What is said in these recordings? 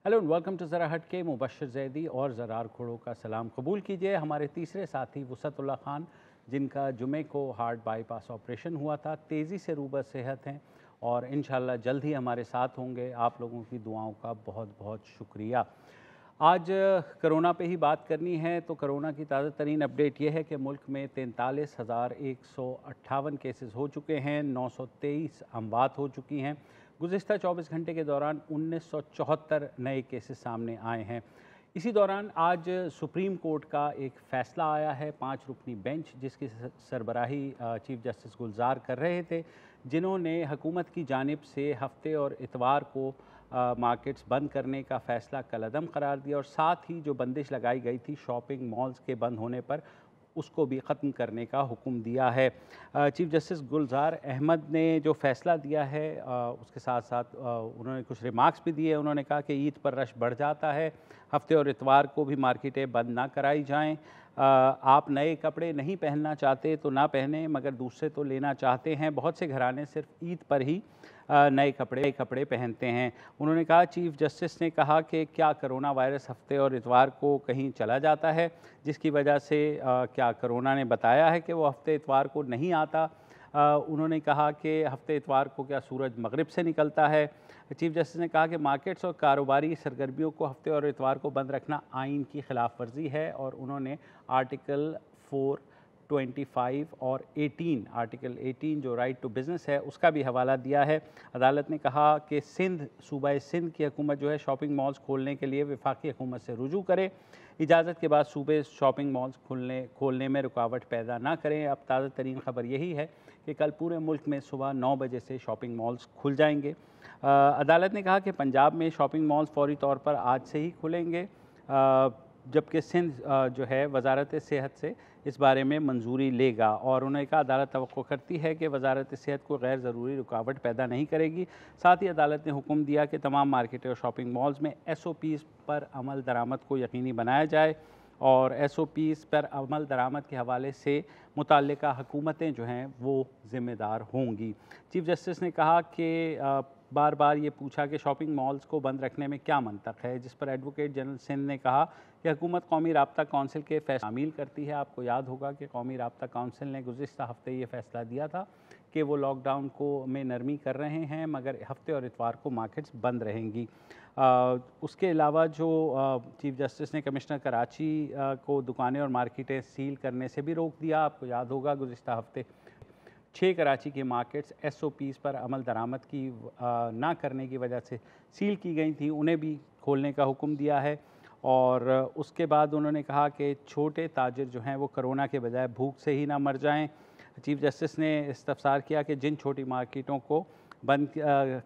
Hello and welcome to ज़रा हट के। मुबशर जैदी और ज़रार खोड़ो का सलाम कबूल कीजिए। हमारे तीसरे साथी वसअतुल्लाह खान, जिनका जुमे को हार्ट बाईपास ऑपरेशन हुआ था, तेज़ी से रूबर सेहत हैं और इंशाल्लाह जल्द ही हमारे साथ होंगे। आप लोगों की दुआओं का बहुत बहुत शुक्रिया। आज कोरोना पे ही बात करनी है तो कोरोना की ताज़ा तरीन अपडेट ये है कि मुल्क में 43,158 केसेस हो चुके हैं, 923 अमवात हो चुकी हैं। गुज़िस्ता 24 घंटे के दौरान 1974 नए केसेस सामने आए हैं। इसी दौरान आज सुप्रीम कोर्ट का एक फ़ैसला आया है। 5 रुकनी बेंच, जिसकी सरबराही चीफ जस्टिस गुलजार कर रहे थे, जिन्होंने हुकूमत की जानिब से हफ्ते और इतवार को मार्केट्स बंद करने का फ़ैसला कलअदम करार दिया और साथ ही जो बंदिश लगाई गई थी शॉपिंग मॉल्स के बंद होने पर, उसको भी ख़त्म करने का हुक्म दिया है। चीफ जस्टिस गुलजार अहमद ने जो फ़ैसला दिया है, उसके साथ साथ उन्होंने कुछ रिमार्क्स भी दिए। उन्होंने कहा कि ईद पर रश बढ़ जाता है, हफ्ते और इतवार को भी मार्केटें बंद ना कराई जाएं। आप नए कपड़े नहीं पहनना चाहते तो ना पहने, मगर दूसरे तो लेना चाहते हैं। बहुत से घराने सिर्फ ईद पर ही नए कपड़े पहनते हैं। उन्होंने कहा, चीफ जस्टिस ने कहा कि क्या कोरोना वायरस हफ्ते और इतवार को कहीं चला जाता है, जिसकी वजह से क्या कोरोना ने बताया है कि वो हफ्ते इतवार को नहीं आता। उन्होंने कहा कि हफ्ते इतवार को क्या सूरज मगरिब से निकलता है। चीफ जस्टिस ने कहा कि मार्केट्स और कारोबारी सरगर्मियों को हफ्ते और इतवार को बंद रखना आइन की खिलाफ वर्जी है और उन्होंने आर्टिकल 4, 25 और 18, आर्टिकल 18 जो राइट टू बिज़नेस है, उसका भी हवाला दिया है। अदालत ने कहा कि सूबा सिंध की हुकूमत जो है शॉपिंग मॉल्स खोलने के लिए वफाकी हुकूमत से रुजू करे। इजाज़त के बाद सूबे शॉपिंग मॉल्स खोलने में रुकावट पैदा ना करें। अब ताज़ा तरीन खबर यही है कि कल पूरे मुल्क में सुबह 9 बजे से शॉपिंग मॉल्स खुल जाएंगे। अदालत ने कहा कि पंजाब में शॉपिंग मॉल्स फौरी तौर पर आज से ही खुलेंगे, जबकि सिंध जो है वजारत सेहत से इस बारे में मंजूरी लेगा। और उन्होंने कहा, अदालत तवक्को करती है कि वजारत सेहत को गैर ज़रूरी रुकावट पैदा नहीं करेगी। साथ ही अदालत ने हुक्म दिया कि तमाम मार्केटें और शॉपिंग मॉल्स में SOPs पर अमल दरामद को यकीनी बनाया जाए और SOPs पर अमल दरामद के हवाले से मुतल्लिका हुकूमतें जो हैं वो ज़िम्मेदार होंगी। चीफ जस्टिस ने कहा कि बार बार ये पूछा कि शॉपिंग मॉल्स को बंद रखने में क्या मंतक है, जिस पर एडवोकेट जनरल सिंध ने कहा कि हुकूमत कौमी राब्ता काउंसिल के फैसले शामिल करती है। आपको याद होगा कि कौमी राब्ता काउंसिल ने गुज़िस्ता हफ्ते ये फ़ैसला दिया था कि वो लॉकडाउन को में नरमी कर रहे हैं, मगर हफ्ते और इतवार को मार्केट्स बंद रहेंगी। उसके अलावा जो चीफ जस्टिस ने कमिश्नर कराची को दुकानें और मार्केटें सील करने से भी रोक दिया। आपको याद होगा गुज़िस्ता हफ्ते 6 कराची के मार्केट्स SOPs पर अमल दरामद की ना करने की वजह से सील की गई थी, उन्हें भी खोलने का हुक्म दिया है। और उसके बाद उन्होंने कहा कि छोटे ताजिर जो हैं वो कोरोना के बजाय भूख से ही ना मर जाएं। चीफ जस्टिस ने इस्तफसार किया कि जिन छोटी मार्केटों को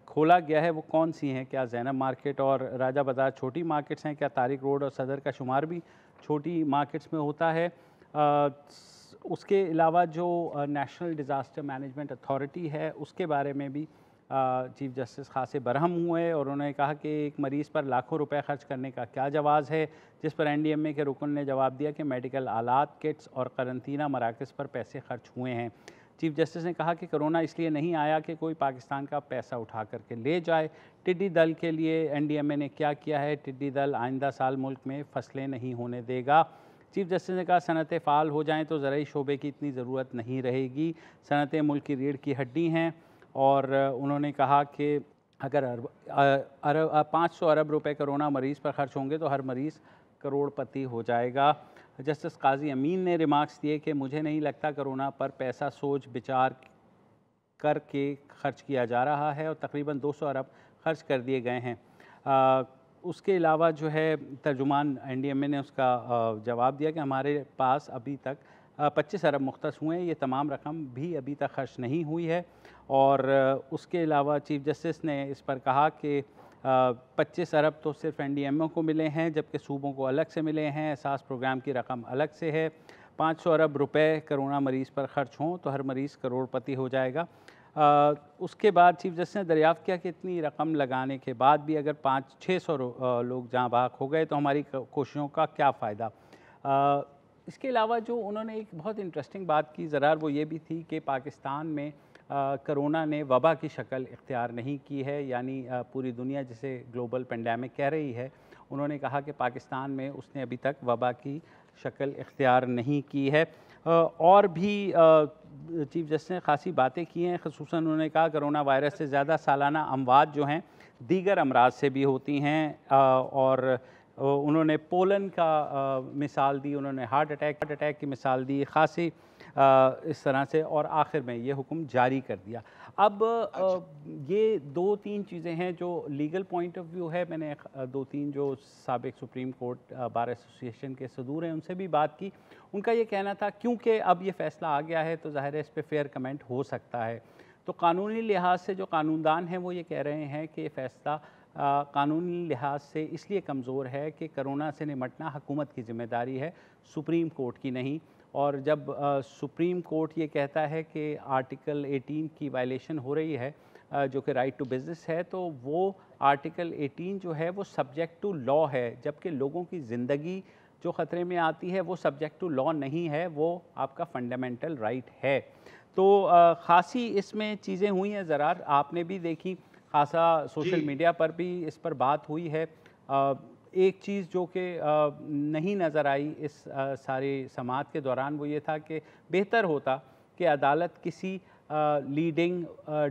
खोला गया है वो कौन सी हैं, क्या ज़ैनब मार्केट और राजा बाज़ार छोटी मार्केट्स हैं, क्या तारिक रोड और सदर का शुमार भी छोटी मार्केट्स में होता है। उसके अलावा जो नेशनल डिज़ास्टर मैनेजमेंट अथॉरिटी है, उसके बारे में भी चीफ जस्टिस खासे बरहम हुए और उन्होंने कहा कि एक मरीज़ पर लाखों रुपए खर्च करने का क्या जवाज़ है, जिस पर NDMA के रुकन ने जवाब दिया कि मेडिकल आलात, किट्स और करंतना मराकज़ पर पैसे खर्च हुए हैं। चीफ जस्टिस ने कहा कि कोरोना इसलिए नहीं आया कि कोई पाकिस्तान का पैसा उठा करके ले जाए। टिड्डी दल के लिए NDMA ने क्या किया है, टिड्डी दल आइंदा साल मुल्क में फसलें नहीं होने देगा। चीफ जस्टिस ने कहा, सनतें फ़ाल हो जाएँ तो ज़राई शोबे की इतनी ज़रूरत नहीं रहेगी। सनतें मुल्क की रीढ़ की हड्डी हैं। और उन्होंने कहा कि अगर 500 अरब रुपए कोरोना मरीज़ पर खर्च होंगे तो हर मरीज़ करोड़पति हो जाएगा। जस्टिस काजी अमीन ने रिमार्क्स दिए कि मुझे नहीं लगता कोरोना पर पैसा सोच विचार करके खर्च किया जा रहा है और तकरीबन 200 अरब खर्च कर दिए गए हैं। उसके अलावा जो है तर्जुमान NDMA ने उसका जवाब दिया कि हमारे पास अभी तक 25 अरब मुख्तस हुए हैं, ये तमाम रकम भी अभी तक खर्च नहीं हुई है। और उसके अलावा चीफ जस्टिस ने इस पर कहा कि 25 अरब तो सिर्फ NDMA को मिले हैं, जबकि सूबों को अलग से मिले हैं। एहसास प्रोग्राम की रकम अलग से है। 500 अरब रुपए कोरोना मरीज़ पर खर्च हों तो हर मरीज़ करोड़पति हो जाएगा। उसके बाद चीफ जस्टिस ने दरियाफ़्त किया कि इतनी रकम लगाने के बाद भी अगर 500-600 लोग जहाँ बाग हो गए तो हमारी कोशिशों का क्या फ़ायदा। इसके अलावा जो उन्होंने एक बहुत इंटरेस्टिंग बात की ज़रा, वो ये भी थी कि पाकिस्तान में कोरोना ने वबा की शक्ल इख्तियार नहीं की है, यानी पूरी दुनिया जिसे ग्लोबल पेंडेमिक कह रही है, उन्होंने कहा कि पाकिस्तान में उसने अभी तक वबा की शक्ल इख्तियार नहीं की है। और भी चीफ जस्टिस ने खासी बातें की हैं, ख़ुसूसन उन्होंने कहा कोरोना वायरस से ज़्यादा सालाना अमवात जो हैं दीगर अमराज से भी होती हैं। और उन्होंने पोलन का मिसाल दी, उन्होंने हार्ट अटैक की मिसाल दी, खासी इस तरह से, और आखिर में ये हुक्म जारी कर दिया। अब ये 2-3 चीज़ें हैं जो लीगल पॉइंट ऑफ व्यू है। मैंने 2-3 जो साबिक सुप्रीम कोर्ट बार एसोसिएशन के सदूर हैं उनसे भी बात की। उनका ये कहना था क्योंकि अब ये फ़ैसला आ गया है तो ज़ाहिर है इस पर फेयर कमेंट हो सकता है। तो कानूनी लिहाज से जो कानूनदान हैं वो ये कह रहे हैं कि ये फ़ैसला कानूनी लिहाज से इसलिए कमज़ोर है कि कोरोना से निमटना हुकूमत की ज़िम्मेदारी है, सुप्रीम कोर्ट की नहीं। और जब सुप्रीम कोर्ट ये कहता है कि आर्टिकल 18 की वायलेशन हो रही है, जो कि राइट टू बिज़नेस है, तो वो आर्टिकल 18 जो है वो सब्जेक्ट टू लॉ है, जबकि लोगों की ज़िंदगी जो ख़तरे में आती है वो सब्जेक्ट टू लॉ नहीं है, वो आपका फंडामेंटल राइट है। तो ख़ासी इसमें चीज़ें हुई हैं, ज़रा आपने भी देखी, खासा सोशल मीडिया पर भी इस पर बात हुई है। एक चीज़ जो कि नहीं नज़र आई इस सारे समाअत के दौरान वो ये था कि बेहतर होता कि अदालत किसी लीडिंग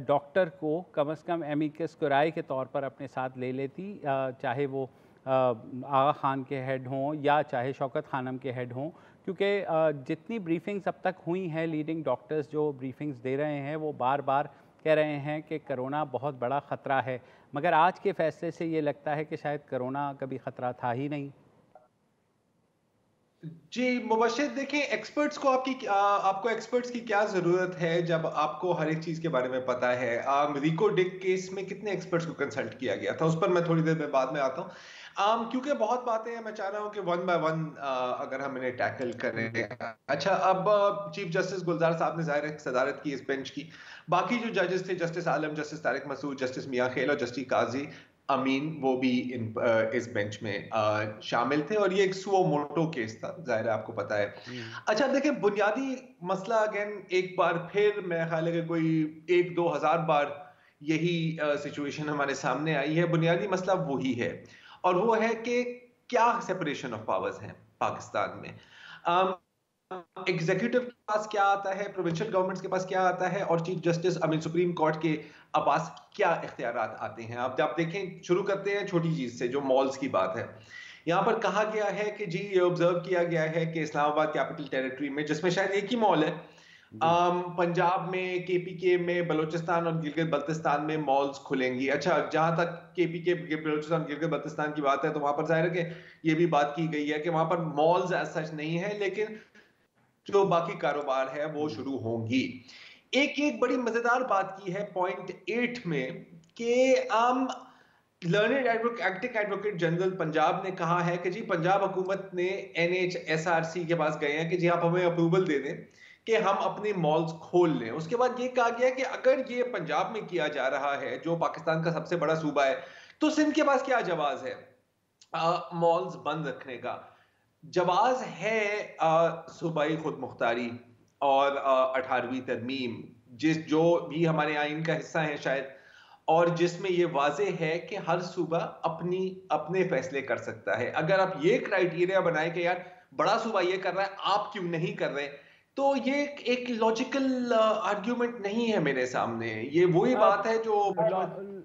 डॉक्टर को कम से कम एमिकस क्यूराई के तौर पर अपने साथ ले लेती, चाहे वो आगा खान के हेड हों या चाहे शौकत खानम के हेड हों, क्योंकि जितनी ब्रीफिंग्स अब तक हुई हैं, लीडिंग डॉक्टर्स जो ब्रीफिंग्स दे रहे हैं वो बार बार कह रहे हैं कि कोरोना बहुत बड़ा ख़तरा है, मगर आज के फैसले से ये लगता है कि शायद कोरोना कभी ख़तरा था ही नहीं। जी मुबश्शिर, देखें एक्सपर्ट्स को आपको एक्सपर्ट्स की क्या जरूरत है जब आपको हर एक चीज के बारे में पता है। रिको डिक केस में कितने एक्सपर्ट्स को कंसल्ट किया गया था, उस पर मैं थोड़ी देर में बाद में आता हूँ। क्योंकि बहुत बातें हैं, मैं चाह रहा हूँ कि वन बाय वन अगर हम इन्हें टैकल करें। अच्छा, अब चीफ जस्टिस गुलजार साहब ने जाहिर सदारत की इस बेंच की। बाकी जो जजेस थे, जस्टिस आलम, जस्टिस तारिक मसूद, जस्टिस मियां खेल और जस्टिस काजी अमीन, वो भी इस बेंच में शामिल थे। और ये एक सुओ मोटो केस था, जाहिर है आपको पता है। अच्छा देखिए, बुनियादी मसला अगेन एक बार फिर मेरा ख्याल है कि कोई 1-2 हज़ार बार यही सिचुएशन हमारे सामने आई है। बुनियादी मसला वही है, और वो है कि क्या सेपरेशन ऑफ पावर्स है पाकिस्तान में। एग्जीक्यूटिव के पास क्या आता है, प्रोविंशियल गवर्नमेंट्स के पास क्या आता है, और chief justice I mean supreme court के पास क्या इख्तियारात आते हैं। अब आप देखें, शुरू करते हैं छोटी चीज से, जो मॉल्स की बात है। यहाँ पर कहा गया है कि जी ये ऑब्जर्व किया गया है कि इस्लामाबाद कैपिटल टेरिटरी में, जिसमें शायद एक ही मॉल है, पंजाब में, केपीके में, बलोचिस्तान और गिलगित बल्तिस्तान में मॉल्स खुलेंगी। अच्छा, जहां तक केपीके, बलोचिस्तान, गिलगित बल्तिस्तान की बात है, तो वहां पर जाहिर है कि ये भी बात की गई है कि वहां पर मॉल्स एज सच नहीं है, लेकिन जो बाकी कारोबार है वो शुरू होंगी। एक बड़ी मजेदार बात की है पॉइंट 8 में कि learned acting advocate general Punjab ने कहा है कि जी पंजाब हुकूमत ने NHSRC के पास गए हैं कि जी आप हमें अप्रूवल दे दें कि हम अपने मॉल्स खोल लें। उसके बाद ये कहा गया कि अगर ये पंजाब में किया जा रहा है, जो पाकिस्तान का सबसे बड़ा सूबा है, तो सिंध के पास क्या जवाब है मॉल्स बंद रखने का। जवाब है सूबाई खुद मुख्तारी और 18वीं तरमीम, जो भी हमारे आइन का हिस्सा है शायद, और जिसमें ये वाजे है कि हर सूबा अपने फैसले कर सकता है। अगर आप ये क्राइटेरिया बनाए कि यार बड़ा सूबा ये कर रहा है, आप क्यों नहीं कर रहे, तो ये एक लॉजिकल आर्ग्यूमेंट नहीं है मेरे सामने। ये वही बात है जो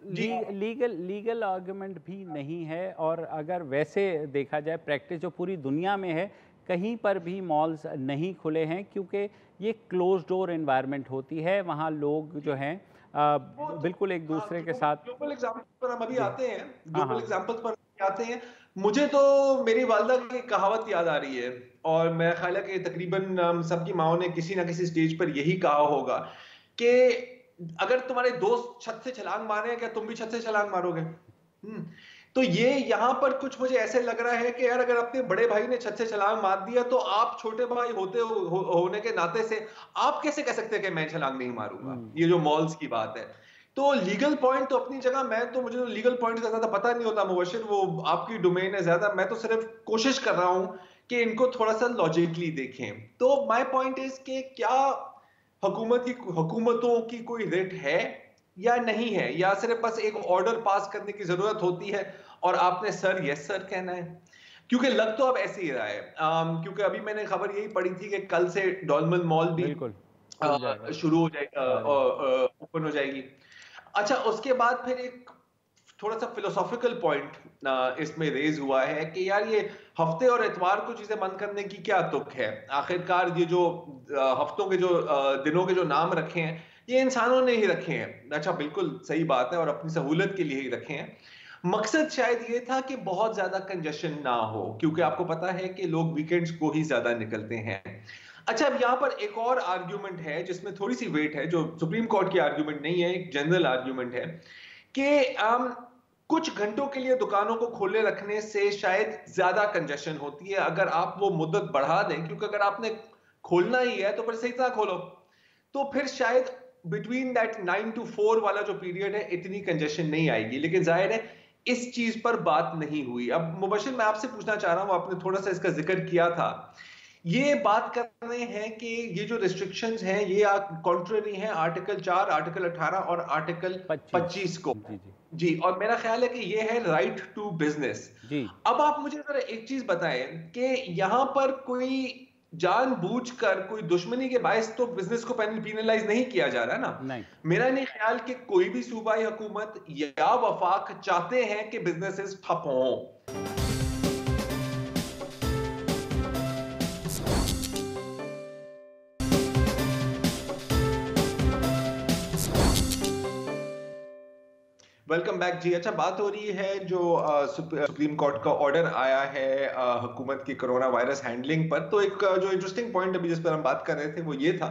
लीगल आर्गुमेंट भी नहीं है। और अगर वैसे देखा जाए प्रैक्टिस जो पूरी दुनिया में है, कहीं पर भी मॉल्स नहीं खुले हैं, क्योंकि ये क्लोज डोर एनवायरनमेंट होती है, वहाँ लोग जो हैं बिल्कुल एक दूसरे के साथ। ग्लोबल एग्जांपल पर हम अभी आते हैं, हाँ ग्लोबल एग्जांपल्स पर आते हैं। मुझे तो मेरी वालदा की कहावत याद आ रही है, और मेरा ख्याल है कि तकरीबन सबकी माओ ने किसी ना किसी स्टेज पर यही कहा होगा कि अगर तुम्हारे दोस्त छत से छलांग मारे, क्या तुम भी छत से छलांग मारोगे? तो ये यहाँ पर कुछ मुझे ऐसे लग रहा है कि यार अगर अपने बड़े भाई ने छत से छलांग मार दिया, तो आप छोटे भाई होने के नाते से आप कैसे कह सकते हैं कि मैं छलांग नहीं मारूंगा। ये जो मॉल्स की बात है, तो लीगल पॉइंट तो अपनी जगह, मुझे तो लीगल पॉइंट का ज्यादा पता नहीं होता मुबश्शिर, वो आपकी डोमेन है ज्यादा। मैं तो सिर्फ कोशिश कर रहा हूं कि इनको थोड़ा सा लॉजिकली देखें। तो माय पॉइंट इज कि क्या हुकूमतों की कोई रिट है या नहीं है, या सिर्फ बस एक ऑर्डर पास करने की जरूरत होती है और आपने सर यस सर कहना है? क्योंकि लग तो अब ऐसे ही रहा है। क्योंकि अभी मैंने खबर यही पढ़ी थी कि कल से डॉलमन मॉल भी बिल्कुल खुल जाएगा शुरू हो जाएगा, सारे। ओपन हो जाएगी। अच्छा, उसके बाद फिर एक थोड़ा सा फिलोसॉफिकल पॉइंट इसमें रेज हुआ है कि यार ये हफ्ते और इतवार को चीजें बंद करने की क्या तुक है? आखिरकार ये जो हफ्तों के जो दिनों के जो नाम रखे हैं, ये इंसानों ने ही रखे हैं। अच्छा, बिल्कुल सही बात है, और अपनी सहूलत के लिए ही रखे हैं। मकसद शायद ये था कि बहुत ज्यादा कंजेशन ना हो, क्योंकि आपको पता है कि लोग वीकेंड्स को ही ज्यादा निकलते हैं। अच्छा, अब यहाँ पर एक और आर्ग्यूमेंट है जिसमें थोड़ी सी वेट है, जो सुप्रीम कोर्ट की आर्ग्यूमेंट नहीं है, एक जनरल आर्ग्यूमेंट है कि कुछ घंटों के लिए दुकानों को खोले रखने से शायद ज्यादा कंजेशन होती है अगर आप वो मुद्दत बढ़ा दें, क्योंकि अगर आपने खोलना ही है तो फिर सही तरह खोलो, तो फिर शायद बिटवीन दैट 9 to 4 वाला जो पीरियड है इतनी कंजेशन नहीं आएगी। लेकिन जाहिर है इस चीज पर बात नहीं हुई। अब मुबशिर, मैं आपसे पूछना चाह रहा हूं, आपने थोड़ा सा इसका जिक्र किया था, ये बात कर रहे हैं कि ये जो रिस्ट्रिक्शंस हैं ये कॉन्ट्ररी हैं आर्टिकल 4, आर्टिकल 18 और आर्टिकल 25 को। जी जी जी, और मेरा ख्याल है कि ये है राइट टू बिजनेस। जी। अब आप मुझे जरा एक चीज बताएं कि यहां पर कोई जानबूझकर कोई दुश्मनी के बायस तो बिजनेस को पीनलाइज नहीं किया जा रहा ना। नहीं, मेरा नहीं ख्याल कि कोई भी सूबाई हुकूमत या वफाक चाहते हैं कि बिजनेसेस ठप हों। वेलकम बैक जी। अच्छा, बात हो रही है जो सुप्रीम कोर्ट का ऑर्डर आया है हुकूमत की कोरोना वायरस हैंडलिंग पर। तो एक जो इंटरेस्टिंग पॉइंट अभी जिस पर हम बात कर रहे थे वो ये था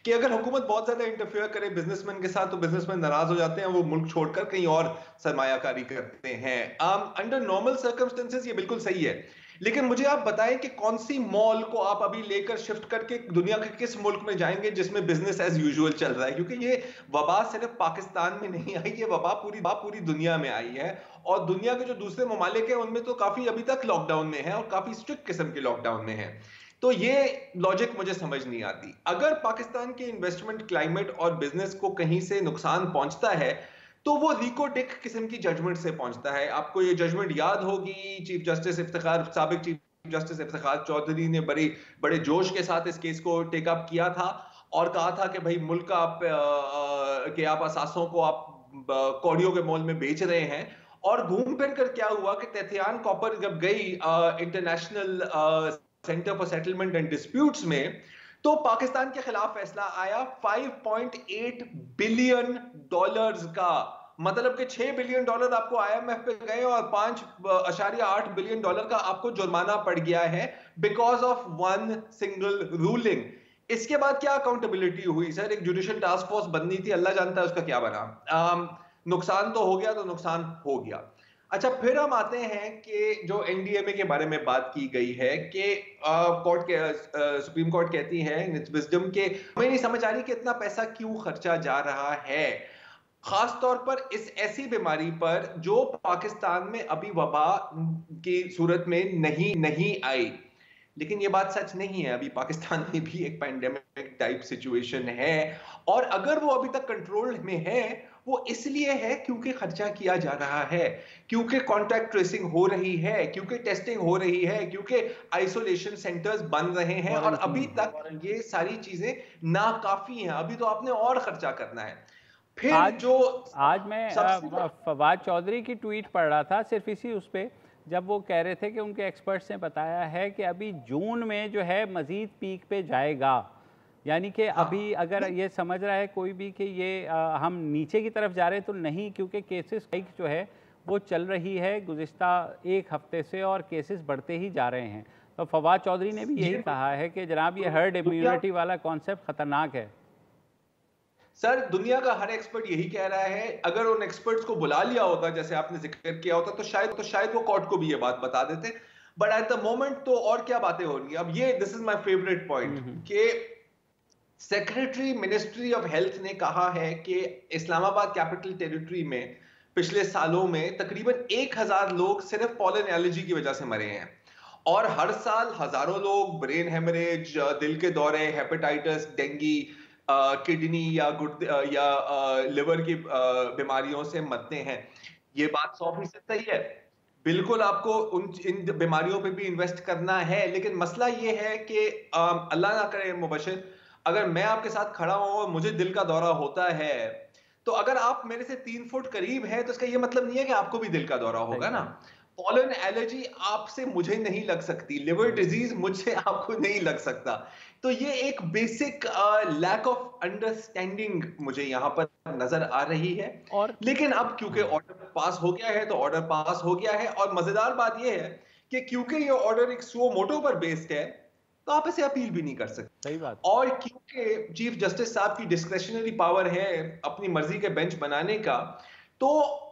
कि अगर हुकूमत बहुत ज्यादा इंटरफेयर करे बिजनेसमैन के साथ तो बिजनेसमैन नाराज हो जाते हैं, वो मुल्क छोड़कर कहीं और सरमायाकारी करते हैं। अंडर नॉर्मल सर्कमस्टेंसेस ये बिल्कुल सही है, लेकिन मुझे आप बताएं कि कौन सी मॉल को आप अभी लेकर शिफ्ट करके दुनिया के किस मुल्क में जाएंगे जिसमें बिजनेस एज यूजुअल चल रहा है? क्योंकि ये वबा सिर्फ पाकिस्तान में नहीं आई, ये वबा पूरी दुनिया में आई है, और दुनिया के जो दूसरे ममालिक हैं उनमें तो काफी अभी तक लॉकडाउन में है और काफी स्ट्रिक्ट किस्म के लॉकडाउन में है। तो ये लॉजिक मुझे समझ नहीं आती। अगर पाकिस्तान के इन्वेस्टमेंट क्लाइमेट और बिजनेस को कहीं से नुकसान पहुंचता है तो वो रिको डिक किस्म की जजमेंट से पहुंचता है। आपको ये जजमेंट याद होगी, साबिक चीफ जस्टिस इफ्तिखार चौधरी ने बड़े जोश के साथ इस केस को टेक अप किया था और कहा था कि भाई मुल्क के आप असासों को आप कौड़ियों के मोल में बेच रहे हैं। और घूम फिर कर क्या हुआ कि तेथियान कॉपर जब गई international centre for settlement and disputes में, तो पाकिस्तान के खिलाफ फैसला आया $5.8 बिलियन का। मतलब कि $6 बिलियन आपको आईएमएफ पे गए और $5.8 बिलियन का आपको जुर्माना पड़ गया है because of one single ruling. इसके बाद क्या अकाउंटेबिलिटी हुई सर? एक जुडिशियल टास्क फोर्स बननी थी, अल्लाह जानता है उसका क्या बना। नुकसान तो हो गया, तो नुकसान हो गया। अच्छा, फिर हम आते हैं कि जो एनडीएमए के बारे में बात की गई है कि सुप्रीम कोर्ट कहती है इट्स विजडम के हमें नहीं समझ आ रही कि इतना पैसा क्यों खर्चा जा रहा है, खास तौर पर इस ऐसी बीमारी पर जो पाकिस्तान में अभी वबा की सूरत में नहीं आई। लेकिन ये बात सच नहीं है, अभी पाकिस्तान में भी एक पैंडेमिक टाइप सिचुएशन है, और अगर वो अभी तक कंट्रोल में है वो इसलिए है क्योंकि खर्चा किया जा रहा है, क्योंकि कॉन्टैक्ट ट्रेसिंग हो रही है, क्योंकि टेस्टिंग हो रही है, क्योंकि आइसोलेशन सेंटर्स बन रहे हैं, और अभी तक ये सारी चीजें नाकाफी हैं। अभी तो आपने और खर्चा करना है। फिर आज मैं फवाद चौधरी की ट्वीट पढ़ रहा था सिर्फ इसी उस पे, जब वो कह रहे थे कि उनके एक्सपर्ट्स ने बताया है कि अभी जून में जो है मज़ीद पीक पे जाएगा। यानी कि अभी अगर ये समझ रहा है कोई भी कि ये हम नीचे की तरफ जा रहे हैं, तो नहीं, क्योंकि केसेस हाइक जो है वो चल रही है गुज़िस्ता एक हफ्ते से और केसेस बढ़ते ही जा रहे हैं। तो फवाद चौधरी ने भी यही कहा है कि जनाब ये हर्ड इम्यूनिटी वाला कॉन्सेप्ट ख़तरनाक है। सर, दुनिया का हर एक्सपर्ट यही कह रहा है। अगर उन एक्सपर्ट्स को बुला लिया होता जैसे आपने जिक्र किया होता तो शायद वो कोर्ट को भी ये बात बता देते, बट एट द मोमेंट तो और क्या बातें हो रही हैं। अब ये this is my favourite point कि सेक्रेटरी मिनिस्ट्री ऑफ हेल्थ ने कहा है कि इस्लामाबाद कैपिटल टेरिटरी में पिछले सालों में तकरीबन 1000 लोग सिर्फ पॉलन एलर्जी की वजह से मरे हैं, और हर साल हजारों लोग ब्रेन हेमरेज, दिल के दौरे, हेपेटाइटिस, डेंगू, किडनी या गुर्दे या लिवर की बीमारियों से मरते हैं। ये बात 100% सही है। बिल्कुल आपको इन बीमारियों पे भी इन्वेस्ट करना है, लेकिन मसला ये है कि अल्लाह ना करे मुबशिर, अगर मैं आपके साथ खड़ा हूं और मुझे दिल का दौरा होता है, तो अगर आप मेरे से 3 फुट करीब हैं तो इसका ये मतलब नहीं है कि आपको भी दिल का दौरा होगा ना। पॉलन एलर्जी आपसे मुझे नहीं लग सकती, लिवर डिजीज मुझसे आपको नहीं लग सकता। तो ये एक बेसिक लैक ऑफ अंडरस्टैंडिंग मुझे यहाँ पर नजर आ रही है। और लेकिन अब क्योंकि ऑर्डर पास हो गया है तो ऑर्डर पास हो गया है, और मजेदार बात यह है कि क्योंकि ये ऑर्डर एक सुओ मोटो पर बेस्ड है, तो आप इसे अपील भी नहीं कर सकते। सही बात। और क्योंकि चीफ जस्टिस साहब की डिस्क्रेशनरी पावर है अपनी मर्जी के बेंच बनाने का, तो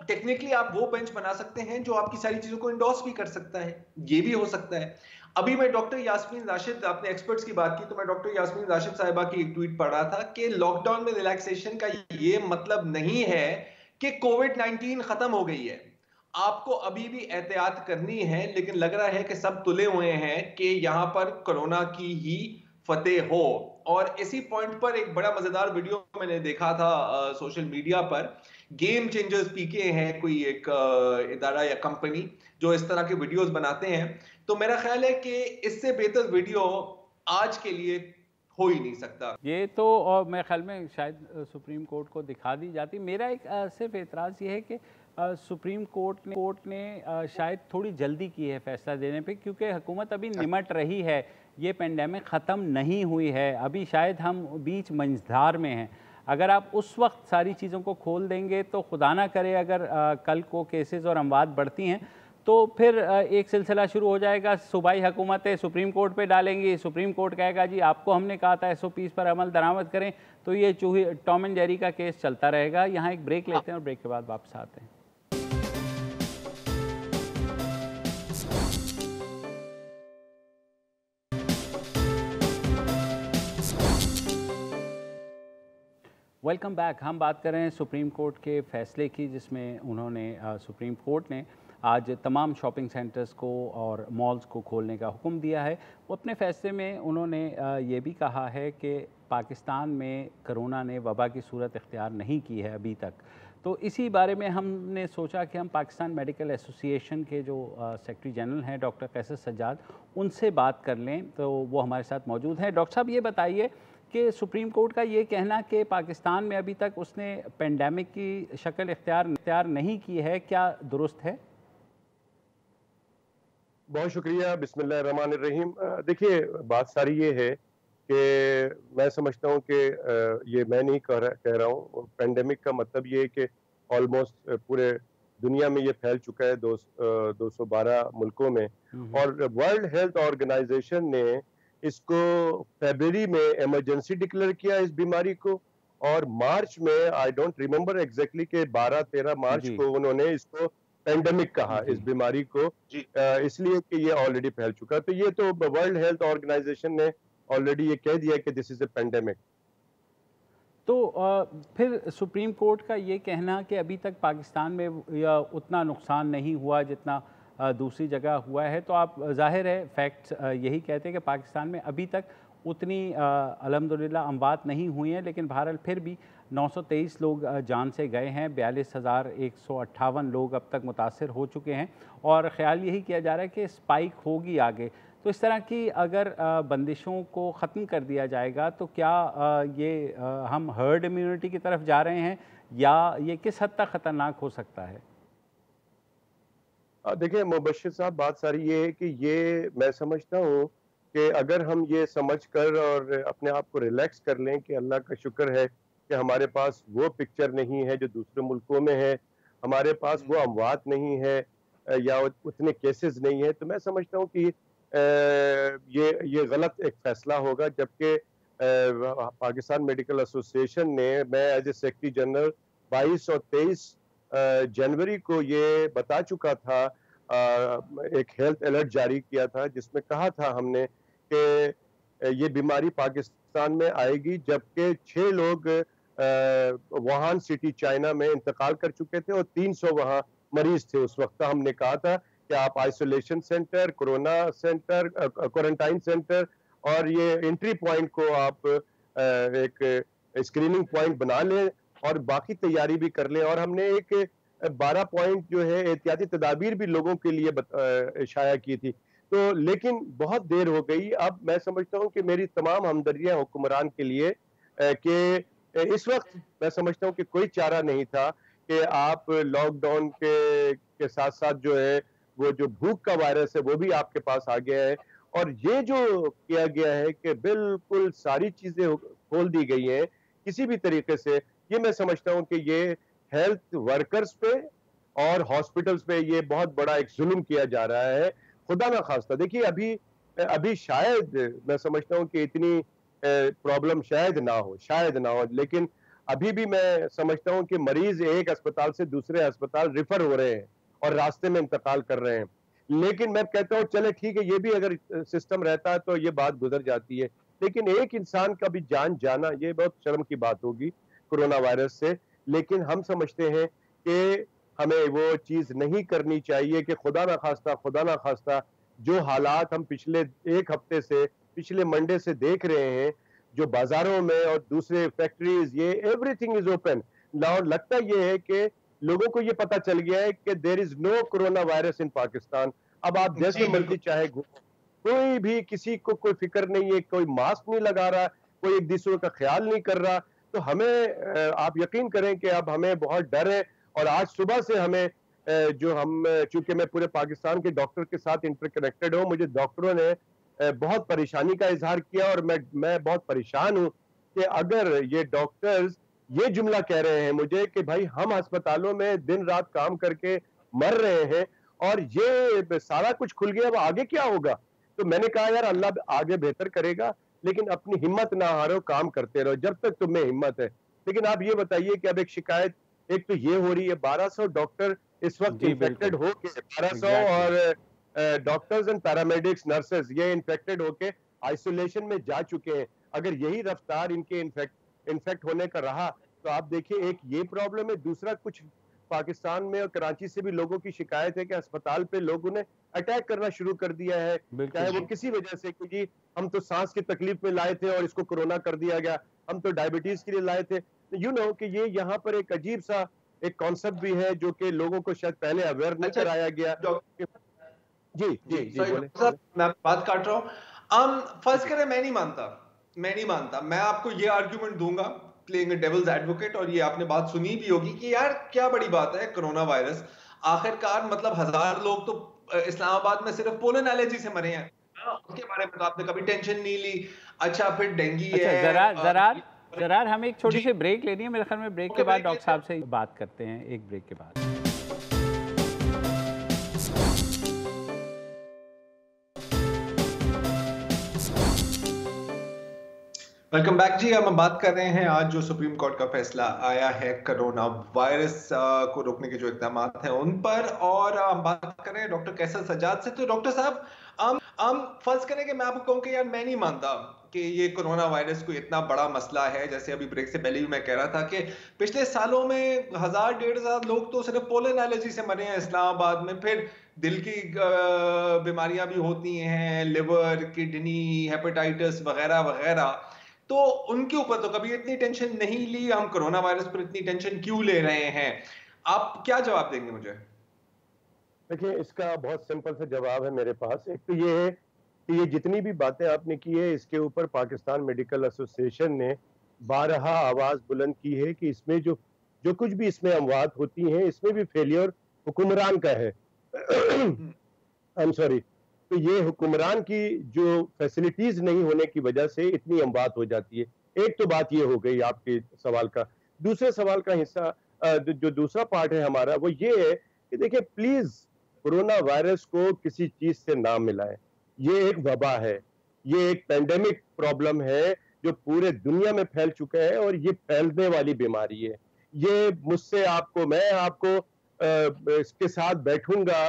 टेक्निकली आप वो बेंच बना सकते हैं जो आपकी सारी चीजों को इंडोर्स भी कर सकता है। ये भी हो सकता है। अभी मैं डॉक्टर यास्मीन राशिद, आपने एक्सपर्ट्स की बात की, तो मैं डॉक्टर यास्मीन राशिद साहिबा की एक ट्वीट पढ़ रहा था कि लॉकडाउन में रिलैक्सेशन का ये मतलब नहीं है कि कोविड-19 खत्म हो गई है। आपको अभी भी एहतियात करनी है, लेकिन लग रहा है कि सब तुले हुए हैं कि यहां पर कोरोना की ही फतेह हो। और इसी पॉइंट पर एक बड़ा मजेदार वीडियो मैंने देखा था सोशल मीडिया पर। गेम चेंजर्स पीके हैं कोई एक इदारा या कंपनी जो इस तरह के वीडियोस बनाते हैं। तो मेरा ख्याल है कि इससे बेहतर वीडियो आज के लिए हो ही नहीं सकता। ये तो, और मेरे ख्याल में शायद सुप्रीम कोर्ट को दिखा दी जाती। मेरा एक सिर्फ एतराज़ ये है कि सुप्रीम कोर्ट ने शायद थोड़ी जल्दी की है फैसला देने पे, क्योंकि हुकूमत अभी निमट रही है, ये पेंडेमिक ख़त्म नहीं हुई है, अभी शायद हम बीच मंझधार में हैं। अगर आप उस वक्त सारी चीज़ों को खोल देंगे तो खुदा ना करे अगर कल को केसेस और अमवात बढ़ती हैं तो फिर एक सिलसिला शुरू हो जाएगा, सूबाई हुकूमतें सुप्रीम कोर्ट पे डालेंगी, सुप्रीम कोर्ट कहेगा जी आपको हमने कहा था SOPs पर अमल दरामद करें, तो ये चूही टॉम एंड जेरी का केस चलता रहेगा। यहाँ एक ब्रेक लेते हैं और ब्रेक के बाद वापस आते हैं। Welcome back. हम बात कर रहे हैं सुप्रीम कोर्ट के फैसले की, जिसमें उन्होंने सुप्रीम कोर्ट ने आज तमाम शॉपिंग सेंटर्स को और मॉल्स को खोलने का हुक्म दिया है। वो अपने फैसले में उन्होंने ये भी कहा है कि पाकिस्तान में कोरोना ने वबा की सूरत इख्तियार नहीं की है अभी तक। तो इसी बारे में हमने सोचा कि हम पाकिस्तान मेडिकल एसोसिएशन के जो सेक्रेटरी जनरल हैं डॉक्टर कैसर सज्जाद, उनसे बात कर लें। तो वो हमारे साथ मौजूद हैं। डॉक्टर साहब, ये बताइए कि सुप्रीम कोर्ट का ये कहना कि पाकिस्तान में अभी तक उसने पेंडेमिक की शक्ल इख्तियार नहीं की है, क्या दुरुस्त है? बहुत शुक्रिया। बिस्मिल्लाहिर्रहमानिर्रहीम। देखिए, बात सारी ये है कि मैं समझता हूँ कि ये मैं नहीं कह रहा हूँ, पेंडेमिक का मतलब ये है कि ऑलमोस्ट पूरे दुनिया में ये फैल चुका है 212 मुल्कों में, और वर्ल्ड हेल्थ ऑर्गेनाइजेशन ने इसको फरवरी में इमरजेंसी डिक्लेयर किया इस बीमारी को, और मार्च में आई डोंट रिमेम्बर एग्जैक्टली के 12-13 मार्च को उन्होंने इसको पेंडेमिक कहा इस बीमारी को, इसलिए कि ये ऑलरेडी फैल चुका। तो ये तो वर्ल्ड हेल्थ ऑर्गेनाइजेशन ने ऑलरेडी ये कह दिया कि दिस इज ए पेंडेमिक। तो फिर सुप्रीम कोर्ट का ये कहना कि अभी तक पाकिस्तान में उतना नुकसान नहीं हुआ जितना दूसरी जगह हुआ है, तो आप जाहिर है फैक्ट्स यही कहते हैं कि पाकिस्तान में अभी तक उतनी अल्हम्दुलिल्लाह अमवात नहीं हुई हैं, लेकिन बहरहाल फिर भी 923 लोग जान से गए हैं, 42,158 लोग अब तक मुतासर हो चुके हैं, और ख़्याल यही किया जा रहा है कि स्पाइक होगी आगे। तो इस तरह की अगर बंदिशों को ख़त्म कर दिया जाएगा तो क्या ये हम हर्ड इम्यूनिटी की तरफ जा रहे हैं, या ये किस हद तक ख़तरनाक हो सकता है? देखिए मुबश्शिर साहब, बात सारी ये है कि ये मैं समझता हूँ कि अगर हम ये समझ कर और अपने आप को रिलैक्स कर लें कि अल्लाह का शुक्र है कि हमारे पास वो पिक्चर नहीं है जो दूसरे मुल्कों में है, हमारे पास वो अमवात नहीं है या उतने केसेस नहीं है, तो मैं समझता हूँ कि ये गलत एक फैसला होगा। जबकि पाकिस्तान मेडिकल एसोसिएशन ने, मैं एज ए सेक्रेटरी जनरल 22 और 23 जनवरी को ये बता चुका था, एक हेल्थ अलर्ट जारी किया था जिसमें कहा था हमने कि ये बीमारी पाकिस्तान में आएगी, जबकि 6 लोग वुहान सिटी चाइना में इंतकाल कर चुके थे और 300 वहां मरीज थे। उस वक्त हमने कहा था कि आप isolation centre, corona centre, quarantine centre और ये एंट्री पॉइंट को आप एक स्क्रीनिंग पॉइंट बना लें और बाकी तैयारी भी कर लें। और हमने एक 12 पॉइंट जो है एहतियाती तदाबीर भी लोगों के लिए शाया की थी। तो लेकिन बहुत देर हो गई। अब मैं समझता हूँ कि मेरी तमाम हमदर्दियां हुक्मरान के लिए कि इस वक्त मैं समझता हूँ कि कोई चारा नहीं था कि आप लॉकडाउन के साथ साथ जो है वो जो भूख का वायरस है वो भी आपके पास आ गया है। और ये जो किया गया है कि बिल्कुल सारी चीजें खोल दी गई हैं किसी भी तरीके से, ये मैं समझता हूँ कि ये हेल्थ वर्कर्स पे और हॉस्पिटल्स पे ये बहुत बड़ा एक जुल्म किया जा रहा है। खुदा ना खास्ता देखिए अभी अभी शायद मैं समझता हूँ कि इतनी प्रॉब्लम शायद ना हो, लेकिन अभी भी मैं समझता हूँ कि मरीज एक अस्पताल से दूसरे अस्पताल रिफर हो रहे हैं और रास्ते में इंतकाल कर रहे हैं। लेकिन मैं कहता हूँ चले ठीक है, ये भी अगर सिस्टम रहता है तो ये बात गुजर जाती है। लेकिन एक इंसान का भी जान जाना ये बहुत शर्म की बात होगी कोरोना वायरस से। लेकिन हम समझते हैं कि हमें वो चीज नहीं करनी चाहिए कि खुदा ना खास्ता जो हालात हम पिछले एक हफ्ते से, पिछले मंडे से देख रहे हैं, जो बाजारों में और दूसरे फैक्ट्रीज, ये एवरीथिंग इज ओपन नाउ। लगता ये है कि लोगों को ये पता चल गया है कि there is no corona virus in Pakistan. अब आप जैसे मर्जी चाहे कोई भी, किसी को कोई फिक्र नहीं है, कोई मास्क नहीं लगा रहा, कोई एक दूसरे का ख्याल नहीं कर रहा। तो हमें आप यकीन करें कि अब हमें बहुत डर है। और आज सुबह से हमें जो हम, चूंकि मैं पूरे पाकिस्तान के डॉक्टर के साथ इंटरकनेक्टेड हूँ, मुझे डॉक्टरों ने बहुत परेशानी का इजहार किया और मैं बहुत परेशान हूँ कि अगर ये डॉक्टर्स ये जुमला कह रहे हैं मुझे कि भाई हम अस्पतालों में दिन रात काम करके मर रहे हैं और ये सारा कुछ खुल गया, अब आगे क्या होगा। तो मैंने कहा यार अल्लाह आगे बेहतर करेगा, लेकिन अपनी हिम्मत ना हारो, काम करते रहो जब तक तुम्हें हिम्मत है। लेकिन आप ये बताइए कि अब एक शिकायत एक तो ये हो रही है, 1200 डॉक्टर इस वक्त इन्फेक्टेड हो के, 1200 और डॉक्टर्स एंड पैरामेडिक्स नर्सेस ये इन्फेक्टेड होके आइसोलेशन में जा चुके हैं। अगर यही रफ्तार इनके इन्फेक्ट होने का रहा तो आप देखिए एक ये प्रॉब्लम है। दूसरा, कुछ पाकिस्तान में और कराची से भी लोगों की शिकायत है कि अस्पताल पे लोगों ने अटैक करना शुरू कर दिया है, चाहे वो किसी वजह से, क्योंकि हम तो सांस की तकलीफ में लाए थे और इसको कोरोना कर दिया गया, हम तो डायबिटीज के लिए लाए थे। यू नो कि ये यहाँ पर एक अजीब सा एक कॉन्सेप्ट भी है जो कि लोगों को शायद पहले अवेयर नहीं कराया गया। जी जी जी बोले सर, मैं बात काट रहा हूँ। फर्ज करें मैं नहीं मानता, मैं आपको ये आर्ग्यूमेंट दूंगा प्लेइंग डेविल्स एडवोकेट, और ये आपने बात सुनी भी होगी कि यार क्या बड़ी बात है कोरोना वायरस, आखिरकार मतलब 1000 लोग तो इस्लामाबाद में सिर्फ पोलन एलर्जी से मरे हैं, उसके बारे में तो आपने कभी टेंशन नहीं ली। अच्छा, फिर डेंगू है। जरार हमें एक छोटी सी ब्रेक लेनी है, मेरे ख्याल में ब्रेक के बाद डॉक्टर साहब से बात करते हैं, एक ब्रेक के बाद। वेलकम बैक जी। हम बात कर रहे हैं आज जो सुप्रीम कोर्ट का फैसला आया है कोरोना वायरस को रोकने के जो इक़दाम हैं उन पर, और हम बात कर रहे हैं डॉक्टर कैसर सज्जाद से। तो डॉक्टर साहब, हम फर्ज करें कि मैं आपको कहूं कि यार मैं नहीं मानता कि ये कोरोना वायरस कोई इतना बड़ा मसला है। जैसे अभी ब्रेक से पहले भी मैं कह रहा था कि पिछले सालों में 1000-1500 लोग तो सिर्फ पोलन एलर्जी से मरे हैं इस्लामाबाद में। फिर दिल की बीमारियां भी होती हैं, लिवर, किडनी, हेपेटाइटिस वगैरह वगैरह। तो उनके ऊपर तो कभी इतनी टेंशन नहीं ली, हम कोरोना वायरस पर इतनी टेंशन क्यों ले रहे हैं? आप क्या जवाब देंगे मुझे? देखिए, इसका बहुत सिंपल सा जवाब है मेरे पास। एक तो ये है कि ये जितनी भी बातें आपने की है इसके ऊपर पाकिस्तान मेडिकल एसोसिएशन ने बारहा आवाज बुलंद की है कि इसमें जो कुछ भी इसमें अमवात होती हैं इसमें भी फेलियर हुक्मरान का है। I am sorry. तो ये हुक्मरान की जो फैसिलिटीज नहीं होने की वजह से इतनी अमवात हो जाती है। एक तो बात ये हो गई आपके सवाल का। दूसरे सवाल का हिस्सा जो दूसरा पार्ट है हमारा वो ये है कि देखिए प्लीज कोरोना वायरस को किसी चीज से ना मिलाएं। ये एक वबा है, ये एक पेंडेमिक प्रॉब्लम है जो पूरे दुनिया में फैल चुका है और ये फैलने वाली बीमारी है। ये मुझसे आपको, मैं आपको इसके साथ बैठूंगा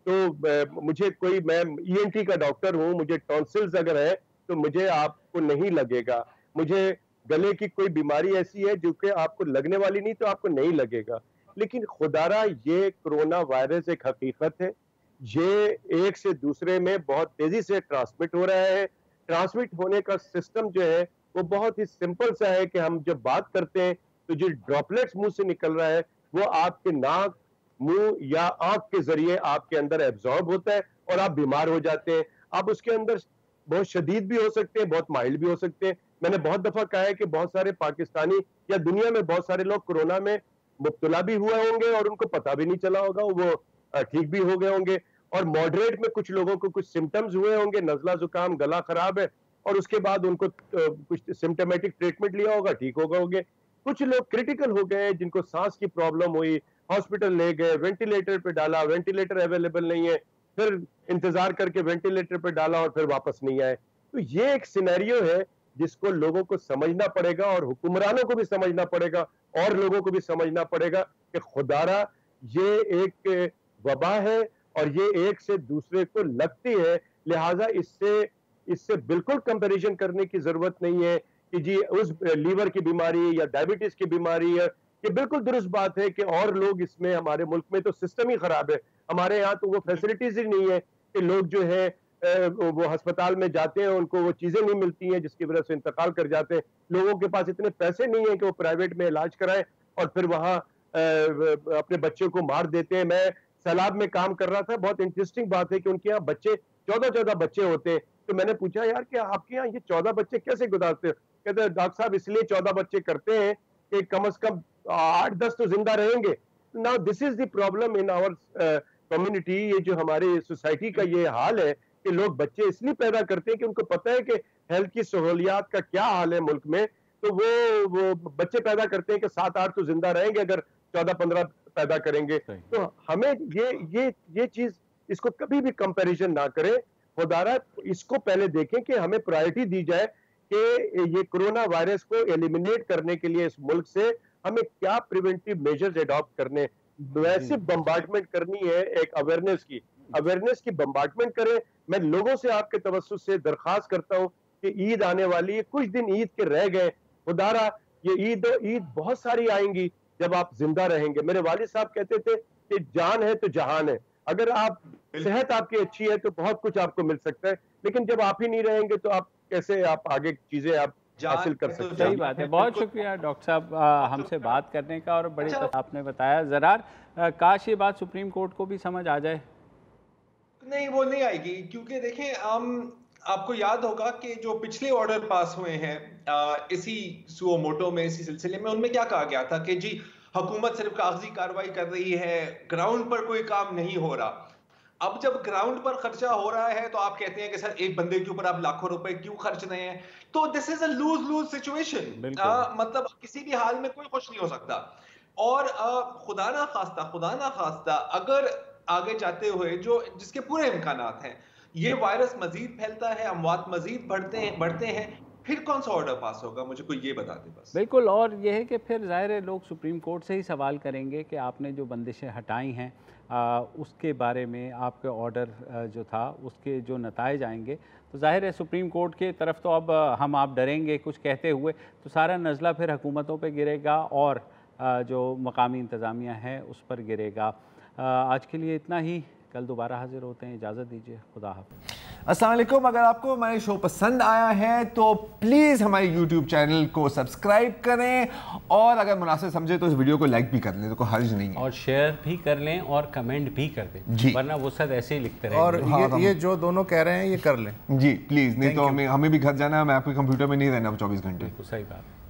तो मुझे कोई, मैं ईएनटी का डॉक्टर हूं, मुझे टॉन्सिल्स अगर है तो मुझे आपको नहीं लगेगा। मुझे गले की कोई बीमारी ऐसी है जो कि आपको लगने वाली नहीं तो आपको नहीं लगेगा। लेकिन खुदारा ये कोरोना वायरस एक हकीकत है, ये एक से दूसरे में बहुत तेजी से ट्रांसमिट हो रहा है। ट्रांसमिट होने का सिस्टम जो है वो बहुत ही सिंपल सा है कि हम जब बात करते हैं तो जो ड्रॉपलेट्स मुंह से निकल रहा है वो आपके नाक, मुंह या आंख के जरिए आपके अंदर एब्जॉर्ब होता है और आप बीमार हो जाते हैं। आप उसके अंदर बहुत शदीद भी हो सकते हैं, बहुत माइल्ड भी हो सकते हैं। मैंने बहुत दफा कहा है कि बहुत सारे पाकिस्तानी या दुनिया में बहुत सारे लोग कोरोना में मुब्तला भी हुए होंगे और उनको पता भी नहीं चला होगा, वो ठीक भी हो गए होंगे। और मॉडरेट में कुछ लोगों को कुछ सिम्टम्स हुए होंगे, नजला जुकाम, गला खराब है, और उसके बाद उनको कुछ सिम्टोमेटिक ट्रीटमेंट लिया होगा, ठीक हो गए होंगे। कुछ लोग क्रिटिकल हो गए जिनको सांस की प्रॉब्लम हुई, हॉस्पिटल ले गए, वेंटिलेटर पे डाला, वेंटिलेटर अवेलेबल नहीं है, फिर इंतजार करके वेंटिलेटर पे डाला और फिर वापस नहीं आए। तो ये एक सिनेरियो है जिसको लोगों को समझना पड़ेगा और हुक्मरानों को भी समझना पड़ेगा और लोगों को भी समझना पड़ेगा कि खुदारा ये एक वबा है और ये एक से दूसरे को लगती है, लिहाजा इससे बिल्कुल कंपैरिजन करने की जरूरत नहीं है कि जी उस लीवर की बीमारी या डायबिटीज की बीमारी है। ये बिल्कुल दुरुस्त बात है कि और लोग इसमें, हमारे मुल्क में तो सिस्टम ही खराब है, हमारे यहाँ तो वो फैसिलिटीज ही नहीं है कि लोग जो है वो अस्पताल में जाते हैं, उनको वो चीजें नहीं मिलती हैं जिसकी वजह से इंतकाल कर जाते हैं। लोगों के पास इतने पैसे नहीं है कि वो प्राइवेट में इलाज कराएं और फिर वहां अपने बच्चों को मार देते हैं। मैं सैलाब में काम कर रहा था, बहुत इंटरेस्टिंग बात है कि उनके यहाँ बच्चे 14 बच्चे होते हैं। तो मैंने पूछा यार कि आपके यहाँ ये 14 बच्चे कैसे गुजारते हो? कहते हैं डॉक्टर साहब इसलिए 14 बच्चे करते हैं कि कम से कम 8-10 तो जिंदा रहेंगे। Now this is the problem in our community. ये जो हमारे सोसाइटी का ये हाल है कि लोग बच्चे इसलिए पैदा करते हैं कि उनको पता है कि हेल्थ की सहूलियात का क्या हाल है मुल्क में, तो वो बच्चे पैदा करते हैं कि 7-8 तो जिंदा रहेंगे अगर 14-15 पैदा करेंगे। तो हमें ये चीज, इसको कभी भी कंपैरिजन ना करें। खुदारा इसको पहले देखें कि हमें प्रायोरिटी दी जाए कि ये कोरोना वायरस को एलिमिनेट करने के लिए इस मुल्क से हमें क्या प्रिवेंटिव मेजर्स एडॉप्ट करने। वैसे बम्बार्टमेंट करनी है एक अवेयरनेस की बम्बार्टमेंट करें। मैं लोगों से आपके तवस्सुस से दरख्वास्त करता हूं कि ईद आने वाली है, कुछ दिन ईद के रह गए, खुदारा ये ईद बहुत सारी आएंगी जब आप जिंदा रहेंगे। मेरे वालिद साहब कहते थे कि जान है तो जहान है। अगर आप सेहत आपकी अच्छी है तो बहुत कुछ आपको मिल सकता है, लेकिन जब आप ही नहीं रहेंगे तो आप कैसे आप आगे चीजें आप हासिल कर सकते हैं। सही बात है। बहुत शुक्रिया डॉक्टर साहब हमसे बात करने का, और बड़े आपने बताया। ज़रार, काश ये बात सुप्रीम कोर्ट को भी समझ आ जाए। नहीं, वो नहीं आएगी, क्योंकि देखें आपको याद होगा कि जो पिछले ऑर्डर पास हुए हैं इसी सुओ मोटो में, इसी सिलसिले में, उनमें क्या कहा गया था कि जी हुकूमत सिर्फ कागजी कार्रवाई कर रही है, ग्राउंड पर कोई काम नहीं हो रहा। अब जब ग्राउंड पर खर्चा हो रहा है तो आप कहते हैं कि सर एक बंदे के ऊपर आप लाखों रुपए क्यों खर्च रहे हैं? तो this is a lose lose situation. मतलब किसी भी हाल में कोई खुश नहीं हो सकता। और खुदा ना खास्ता अगर आगे जाते हुए जिसके पूरे इम्कानात हैं, ये वायरस मजीद फैलता है, अमवात मजीद बढ़ते हैं, फिर कौन सा ऑर्डर पास होगा? मुझे कोई ये बता दे बस। बिल्कुल, और ये है कि फिर ज़ाहिर है लोग सुप्रीम कोर्ट से ही सवाल करेंगे कि आपने जो बंदिशें हटाई हैं उसके बारे में आपके ऑर्डर जो था उसके जो नताइज आएंगे, तो ज़ाहिर है सुप्रीम कोर्ट के तरफ तो अब आप डरेंगे कुछ कहते हुए, तो सारा नज़ला फिर हुकूमतों पे गिरेगा और जो मकामी इंतज़ामिया है उस पर गिरेगा। आज के लिए इतना ही, कल दोबारा हाजिर होते हैं। इजाज़त दीजिए, खुदा हाफ़िज़। अस्सलाम वालेकुम। अगर आपको हमारे शो पसंद आया है तो प्लीज़ हमारे YouTube चैनल को सब्सक्राइब करें, और अगर मुनासिब समझे तो इस वीडियो को लाइक भी कर लें, तो कोई हर्ज नहीं है, और शेयर भी कर लें और कमेंट भी कर दें जी, वरना वो सब ऐसे ही लिखते रहेंगे। और ये जो दोनों कह रहे हैं ये कर लें जी प्लीज़, नहीं तो हमें भी घर जाना है, मैं आपके कंप्यूटर में नहीं रहना 24 घंटे। सही बात है।